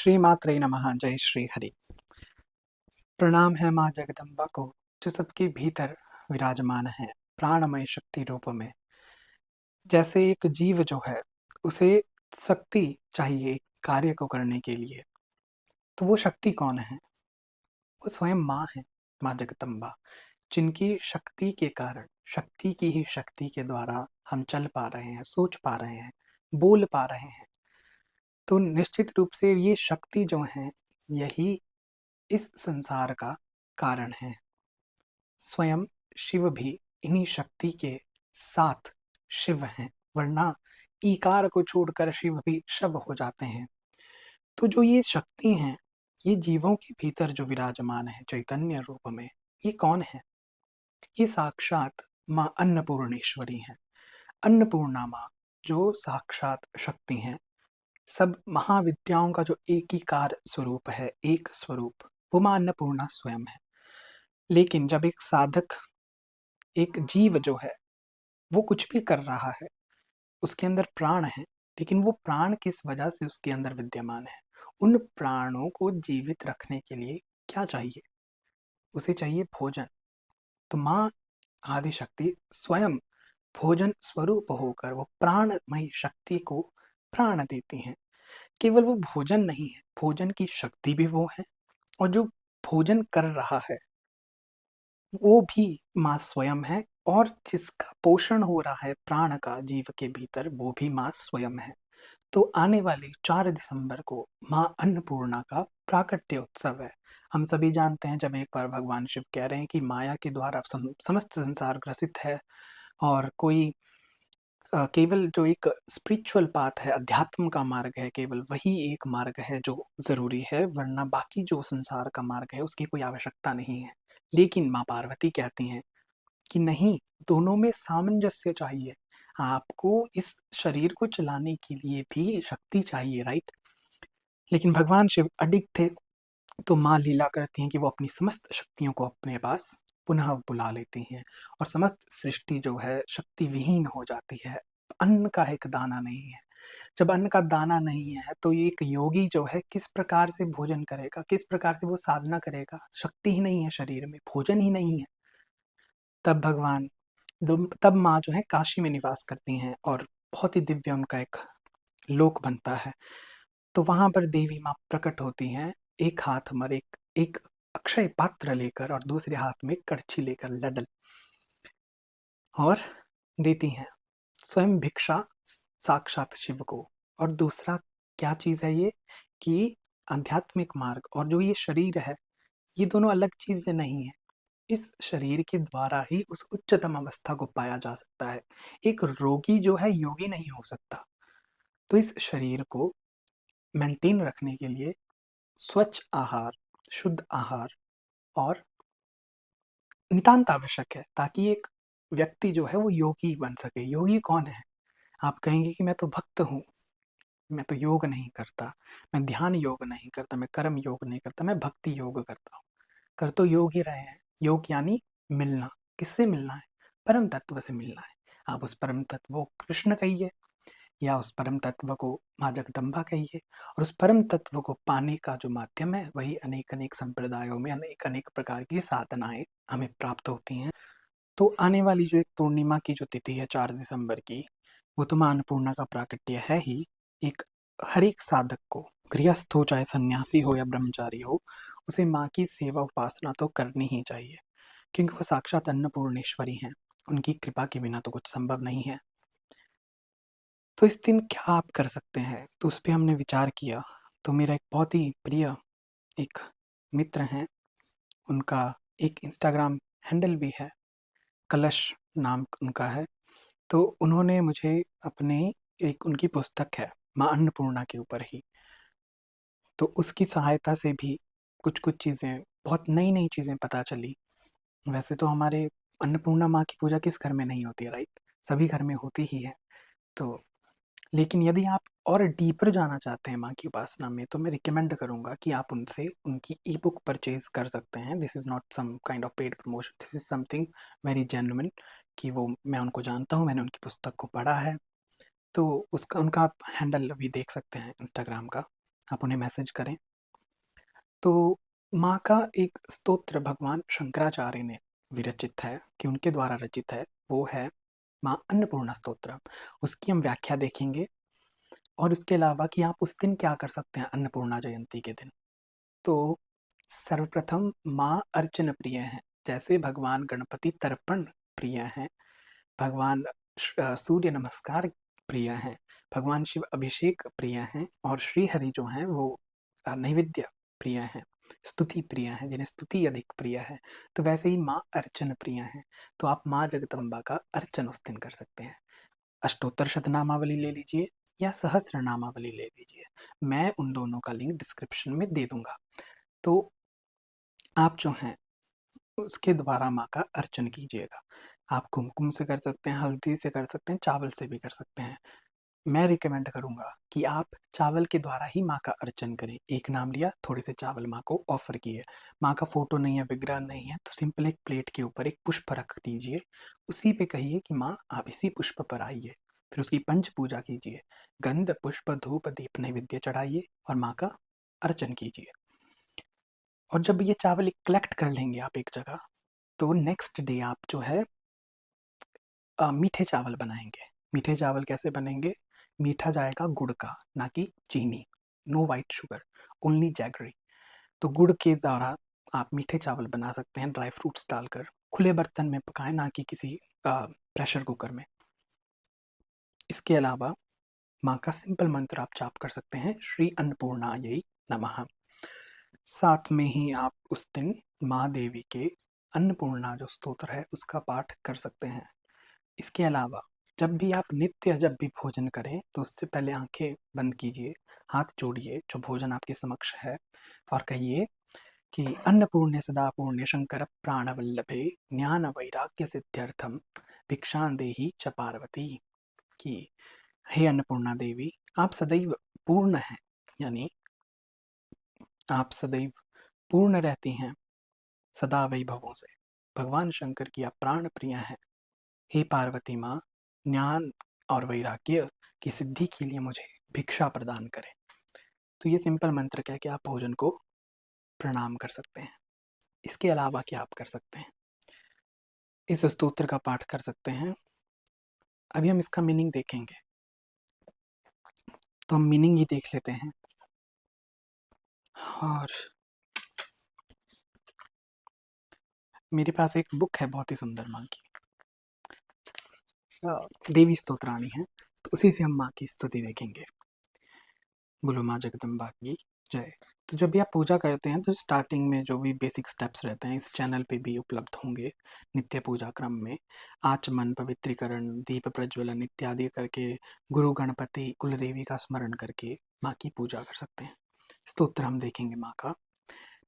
श्री मात्रे नमः। जय श्री हरि। प्रणाम है माँ जगदम्बा को, जो सबके भीतर विराजमान है प्राणमय शक्ति रूप में। जैसे एक जीव जो है, उसे शक्ति चाहिए कार्य को करने के लिए, तो वो शक्ति कौन है? वो स्वयं माँ है, माँ जगदम्बा, जिनकी शक्ति के कारण, शक्ति की ही शक्ति के द्वारा हम चल पा रहे हैं, सोच पा रहे हैं, बोल पा रहे हैं। तो निश्चित रूप से ये शक्ति जो है, यही इस संसार का कारण है। स्वयं शिव भी इन्हीं शक्ति के साथ शिव हैं, वरना ईकार को छोड़कर शिव भी शव हो जाते हैं। तो जो ये शक्ति हैं, ये जीवों के भीतर जो विराजमान है चैतन्य रूप में, ये कौन है? ये साक्षात माँ अन्नपूर्णेश्वरी हैं। अन्नपूर्णा माँ, जो साक्षात शक्ति हैं, सब महाविद्याओं का जो एकीकार स्वरूप है, एक स्वरूप, वो माँ अन्नपूर्णा स्वयं है। लेकिन जब एक साधक, एक जीव जो है, वो कुछ भी कर रहा है, उसके अंदर प्राण है, लेकिन वो प्राण किस वजह से उसके अंदर विद्यमान है? उन प्राणों को जीवित रखने के लिए क्या चाहिए? उसे चाहिए भोजन। तो माँ आदिशक्ति स्वयं भोजन स्वरूप होकर वो प्राणमयी शक्ति को प्राण देती हैं। केवल वो भोजन नहीं है, भोजन की शक्ति भी वो है, और जो भोजन कर रहा है, वो भी माँ स्वयं है, और जिसका पोषण हो रहा है प्राण का जीव के भीतर, वो भी माँ स्वयं है। तो आने वाली 4 दिसंबर को माँ अन्नपूर्णा का प्राकट्य उत्सव है। हम सभी जानते हैं, जब एक बार भगवान शिव कह रहे हैं कि माया के द्वारा समस्त संसार ग्रसित है, और कोई केवल जो एक स्पिरिचुअल पाथ है, अध्यात्म का मार्ग है, केवल वही एक मार्ग है जो ज़रूरी है, वरना बाकी जो संसार का मार्ग है, उसकी कोई आवश्यकता नहीं है। लेकिन माँ पार्वती कहती हैं कि नहीं, दोनों में सामंजस्य चाहिए। आपको इस शरीर को चलाने के लिए भी शक्ति चाहिए, राइट? लेकिन भगवान शिव अडिग थे, तो माँ लीला करती हैं कि वो अपनी समस्त शक्तियों को अपने पास पुनः बुला लेती हैं, और समस्त सृष्टि जो है शक्ति विहीन हो जाती है। अन्न का एक दाना नहीं है। जब अन्न का दाना नहीं है, तो ये एक योगी जो है किस प्रकार से भोजन करेगा, किस प्रकार से वो साधना करेगा? शक्ति ही नहीं है शरीर में, भोजन ही नहीं है। तब भगवान तब माँ जो है काशी में निवास करती हैं, और बहुत ही दिव्य उनका एक लोक बनता है। तो वहाँ पर देवी माँ प्रकट होती हैं, एक हाथ में एक एक अक्षय पात्र लेकर, और दूसरे हाथ में कड़छी लेकर लडल, और देती हैं स्वयं भिक्षा साक्षात शिव को। और दूसरा क्या चीज़ है ये, कि आध्यात्मिक मार्ग और जो ये शरीर है, ये दोनों अलग चीज़ें नहीं है। इस शरीर के द्वारा ही उस उच्चतम अवस्था को पाया जा सकता है। एक रोगी जो है योगी नहीं हो सकता। तो इस शरीर को मेंटेन रखने के लिए स्वच्छ आहार, शुद्ध आहार और नितांत आवश्यक है, ताकि एक व्यक्ति जो है वो योगी बन सके। योगी कौन है? आप कहेंगे कि मैं तो भक्त हूँ, मैं तो योग नहीं करता, मैं ध्यान योग नहीं करता, मैं कर्म योग नहीं करता, मैं भक्ति योग करता हूँ। कर तो योग ही रहे हैं। योग यानी मिलना। किससे मिलना है? परम तत्व से मिलना है। आप उस परम तत्व को कृष्ण कहिए, या उस परम तत्व को माँ जगदम्बा कहिए। और उस परम तत्व को पाने का जो माध्यम है, वही अनेक अनेक संप्रदायों में अनेक अनेक प्रकार की साधनाएं हमें प्राप्त होती हैं। तो आने वाली जो एक पूर्णिमा की जो तिथि है 4 दिसंबर की, वो तो माँ अन्नपूर्णा का प्राकट्य है ही। एक हर एक साधक को, गृहस्थ हो चाहे सन्यासी हो या ब्रह्मचारी हो, उसे माँ की सेवा उपासना तो करनी ही चाहिए, क्योंकि वो साक्षात अन्नपूर्णेश्वरी हैं। उनकी कृपा के बिना तो कुछ संभव नहीं है। तो इस दिन क्या आप कर सकते हैं? तो उस पे हमने विचार किया। तो मेरा एक बहुत ही प्रिय एक मित्र हैं, उनका एक इंस्टाग्राम हैंडल भी है, कलश नाम उनका है। तो उन्होंने मुझे अपने एक उनकी पुस्तक है, माँ अन्नपूर्णा के ऊपर ही, तो उसकी सहायता से भी कुछ-कुछ चीज़ें, बहुत नई-नई चीज़ें पता चली। वैसे तो हमारे अन्नपूर्णा माँ की पूजा किस घर में नहीं होती है, राइट? सभी घर में होती ही है। तो लेकिन यदि आप और डीपर जाना चाहते हैं माँ की उपासना में, तो मैं रिकमेंड करूँगा कि आप उनसे उनकी ई-बुक परचेज़ कर सकते हैं। This is not some kind of paid promotion, this is something very genuine, कि वो मैं उनको जानता हूँ, मैंने उनकी पुस्तक को पढ़ा है। तो उसका उनका आप हैंडल भी देख सकते हैं इंस्टाग्राम का। आप उन्हें मैसेज करें। तो माँ का एक स्तोत्र भगवान शंकराचार्य ने विरचित है कि उनके द्वारा रचित है, वो है माँ अन्नपूर्णा स्तोत्र। उसकी हम व्याख्या देखेंगे और उसके अलावा कि आप उस दिन क्या कर सकते हैं अन्नपूर्णा जयंती के दिन। तो सर्वप्रथम माँ अर्चन प्रिय हैं, जैसे भगवान गणपति तर्पण प्रिय हैं, भगवान सूर्य नमस्कार प्रिय हैं, भगवान शिव अभिषेक प्रिय हैं और श्री हरि जो हैं वो नैवेद्य प्रिय हैं, स्तुति प्रिय हैं, जिन्हें स्तुति अधिक प्रिय है। तो वैसे ही माँ अर्चन प्रिय हैं, तो आप माँ जगदम्बा का अर्चन उस दिन कर सकते हैं। अष्टोत्तर शतनामावली ले लीजिए या सहस्र नामावली ले लीजिए, मैं उन दोनों का लिंक डिस्क्रिप्शन में दे दूंगा। तो आप जो हैं उसके द्वारा माँ का अर्चन कीजिएगा। आप कुमकुम से कर सकते हैं, हल्दी से कर सकते हैं, चावल से भी कर सकते हैं। मैं रिकमेंड करूँगा कि आप चावल के द्वारा ही माँ का अर्चन करें। एक नाम लिया, थोड़े से चावल माँ को ऑफ़र किए। माँ का फ़ोटो नहीं है, विग्रह नहीं है, तो सिंपल एक प्लेट के ऊपर एक पुष्प रख दीजिए। उसी पे कहिए कि माँ आप इसी पुष्प पर आइए। फिर उसकी पंच पूजा कीजिए। गंध, पुष्प, धूप, दीप नैवेद्य चढ़ाइए और माँ का अर्चन कीजिए। और जब ये चावल कलेक्ट कर लेंगे आप एक जगह, तो नेक्स्ट डे आप जो है मीठे चावल बनाएँगे। मीठे चावल कैसे बनेंगे? मीठा जाएगा गुड़ का, ना कि चीनी। No white sugar, only jaggery. तो गुड़ के द्वारा आप मीठे चावल बना सकते हैं ड्राई फ्रूट्स डालकर। खुले बर्तन में पकाएँ, ना कि किसी प्रेशर कुकर में। इसके अलावा माँ का सिंपल मंत्र आप जाप कर सकते हैं, श्री अन्नपूर्णायै नमः। साथ में ही आप उस दिन माँ देवी के अन्नपूर्णा जो स्तोत्र है, उसका पाठ कर सकते हैं। इसके अलावा जब भी आप नित्य जब भी भोजन करें, तो उससे पहले आँखें बंद कीजिए, हाथ जोड़िए जो भोजन आपके समक्ष है और कहिए कि अन्नपूर्णे सदा पूर्णे शंकर प्राणवल्लभे ज्ञान वैराग्य सिद्ध्यर्थम भिक्षां देहि च पार्वती। कि हे अन्नपूर्णा देवी, आप सदैव पूर्ण हैं, यानी आप सदैव पूर्ण रहती हैं सदा वैभवों से। भगवान शंकर की आप प्राण प्रिय हैं। हे पार्वती माँ, ज्ञान और वैराग्य की सिद्धि के लिए मुझे भिक्षा प्रदान करें। तो ये सिंपल मंत्र कह के आप भोजन को प्रणाम कर सकते हैं। इसके अलावा क्या आप कर सकते हैं? इस स्तोत्र का पाठ कर सकते हैं। अभी हम इसका मीनिंग देखेंगे, तो हम मीनिंग ही देख लेते हैं। और मेरे पास एक बुक है बहुत ही सुंदर माँ की, देवी स्तोत्राणी है, तो उसी से हम माँ की स्तुति देखेंगे। बोलो माँ जगदम्बा की जय। तो जब भी आप पूजा करते हैं, तो स्टार्टिंग में जो भी बेसिक स्टेप्स रहते हैं, इस चैनल पे भी उपलब्ध होंगे नित्य पूजा क्रम में। आचमन, पवित्रीकरण, दीप प्रज्वलन इत्यादि करके गुरु गणपति कुलदेवी का स्मरण करके माँ की पूजा कर सकते हैं। स्तोत्र हम देखेंगे माँ का।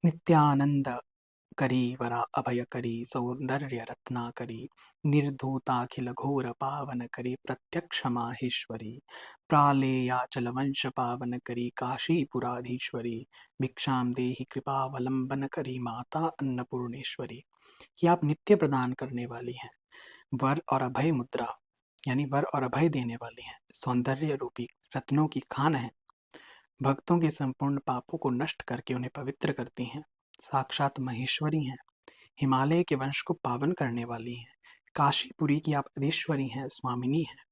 नित्यानंद करी वरा अभय करी सौंदर्य रत्नाकरी निर्धूताखिल घोर पावन करी प्रत्यक्ष माहेश्वरी प्रालेयाचल वंश पावन करी काशीपुराधीश्वरी भिक्षाम देहि कृपावलंबन करी माता अन्नपूर्णेश्वरी। कि आप नित्य प्रदान करने वाली हैं, वर और अभय मुद्रा यानी वर और अभय देने वाली हैं, सौंदर्य रूपी रत्नों की खान है, भक्तों के संपूर्ण पापों को नष्ट करके उन्हें पवित्र करती हैं, साक्षात महेश्वरी हैं, हिमालय के वंश को पावन करने वाली हैं, काशीपुरी की आप अधीश्वरी हैं, स्वामिनी हैं,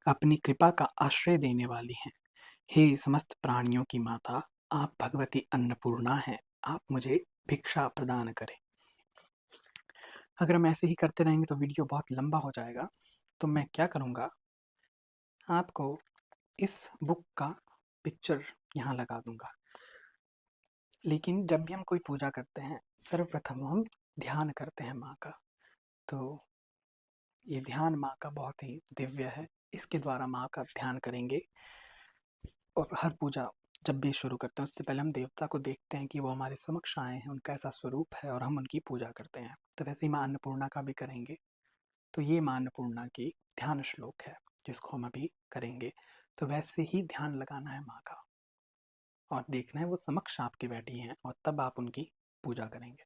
अपनी कृपा का आश्रय देने वाली हैं। हे समस्त प्राणियों की माता, आप भगवती अन्नपूर्णा हैं, आप मुझे भिक्षा प्रदान करें। अगर हम ऐसे ही करते रहेंगे तो वीडियो बहुत लंबा हो जाएगा, तो मैं क्या करूँगा, आपको इस बुक का पिक्चर यहाँ लगा दूँगा। लेकिन जब भी हम कोई पूजा करते हैं, सर्वप्रथम हम ध्यान करते हैं माँ का। तो ये ध्यान माँ का बहुत ही दिव्य है। इसके द्वारा माँ का ध्यान करेंगे और हर पूजा जब भी शुरू करते हैं, उससे पहले हम देवता को देखते हैं कि वो हमारे समक्ष आए हैं, उनका ऐसा स्वरूप है और हम उनकी पूजा करते हैं। तो वैसे ही माँ अन्नपूर्णा का भी करेंगे। तो ये माँ अन्नपूर्णा की ध्यान श्लोक है, जिसको हम अभी करेंगे। तो वैसे ही ध्यान लगाना है माँ का और देखना है वो समक्ष आपके बैठी हैं और तब आप उनकी पूजा करेंगे।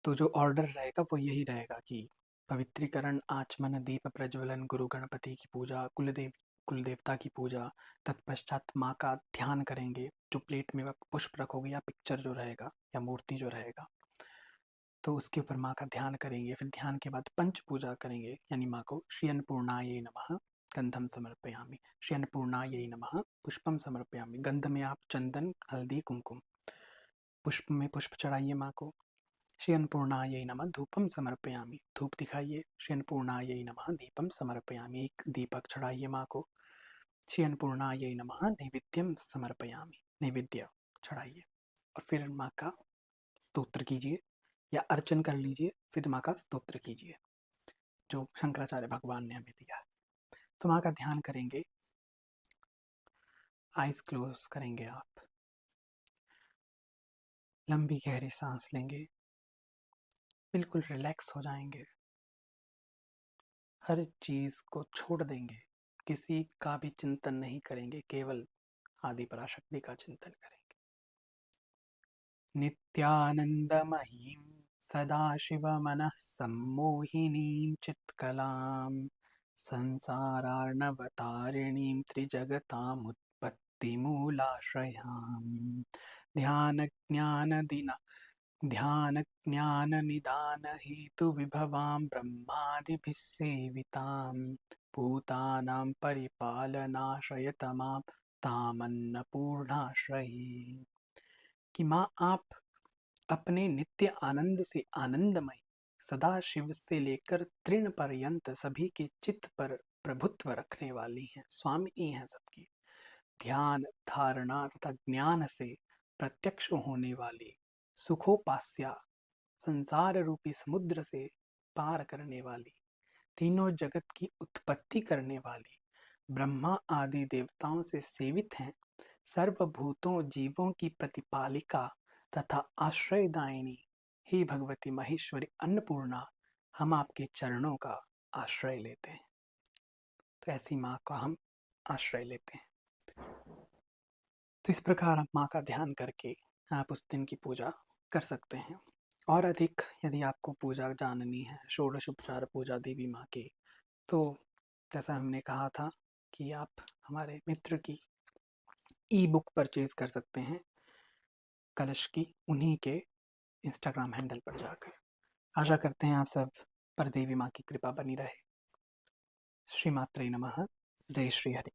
तो जो ऑर्डर रहेगा वो यही रहेगा कि पवित्रीकरण, आचमन, दीप प्रज्वलन, गुरु गणपति की पूजा, कुलदेवी कुल देवता की पूजा, तत्पश्चात माँ का ध्यान करेंगे, जो प्लेट में पुष्प रखोगे या पिक्चर जो रहेगा या मूर्ति जो रहेगा, तो उसके ऊपर माँ का ध्यान करेंगे। फिर ध्यान के बाद पंच पूजा करेंगे, यानी माँ को श्री अन्नपूर्णायै नमः गंधम समर्पयामि, श्री अन्नपूर्णायै नमः पुष्पम समर्पयामि। गंध में आप चंदन, हल्दी, कुमकुम, पुष्प में पुष्प चढ़ाइए माँ को। श्री अन्नपूर्णायै नमः धूपम समर्पयामि, धूप दिखाइए। श्री अन्नपूर्णायै नमः दीपम समर्पयामि, एक दीपक चढ़ाइए माँ को। श्री अन्नपूर्णायै नमः नैवेद्यम समर्पयामि, नैवेद्य चढ़ाइए। और फिर माँ का स्तोत्र कीजिए या अर्चन कर लीजिए, फिर माँ का स्तोत्र कीजिए जो शंकराचार्य भगवान ने हमें दिया है। तो माँ का ध्यान करेंगे, आइज क्लोज करेंगे आप, लंबी गहरी सांस लेंगे, बिल्कुल रिलैक्स हो जाएंगे, हर चीज को छोड़ देंगे, किसी का भी चिंतन नहीं करेंगे, केवल आदि पराशक्ति का चिंतन करेंगे। नित्यानंदमयीं सदाशिवमनः सम्मोहिनीं चित्कलां संसारार्णवतारिणीं त्रिजगतामुत्पत्तिमूलाश्रयां ध्यानज्ञानदिना ध्यानज्ञाननिदानहेतुविभवां ब्रह्मादिभिः सेवितां भूतानां परिपालनाश्रयतमां तामन्नपूर्णाश्रये। कि माँ आप अपने नित्य आनंद से आनंदमय, सदा शिव से लेकर तृण पर्यंत सभी के चित्त पर प्रभुत्व रखने वाली हैं, स्वामी हैं सबकी। ध्यान, धारणा तथा ज्ञान से प्रत्यक्ष होने वाली सुखोपास्या, संसार रूपी समुद्र से पार करने वाली, तीनों जगत की उत्पत्ति करने वाली, ब्रह्मा आदि देवताओं से सेवित हैं, सर्वभूतों जीवों की प्रतिपालिका तथा आश्रयदायिनी, हे भगवती महेश्वरी अन्नपूर्णा, हम आपके चरणों का आश्रय लेते हैं। तो ऐसी माँ का हम आश्रय लेते हैं। तो इस प्रकार आप माँ का ध्यान करके आप उस दिन की पूजा कर सकते हैं। और अधिक यदि आपको पूजा जाननी है, षोडश उपचार पूजा देवी माँ की, तो जैसा हमने कहा था कि आप हमारे मित्र की ई बुक परचेज कर सकते हैं, कलश की, उन्हीं के इंस्टाग्राम हैंडल पर जाकर। आशा करते हैं आप सब पर देवी माँ की कृपा बनी रहे। श्री मात्रे नमः। जय श्री हरि।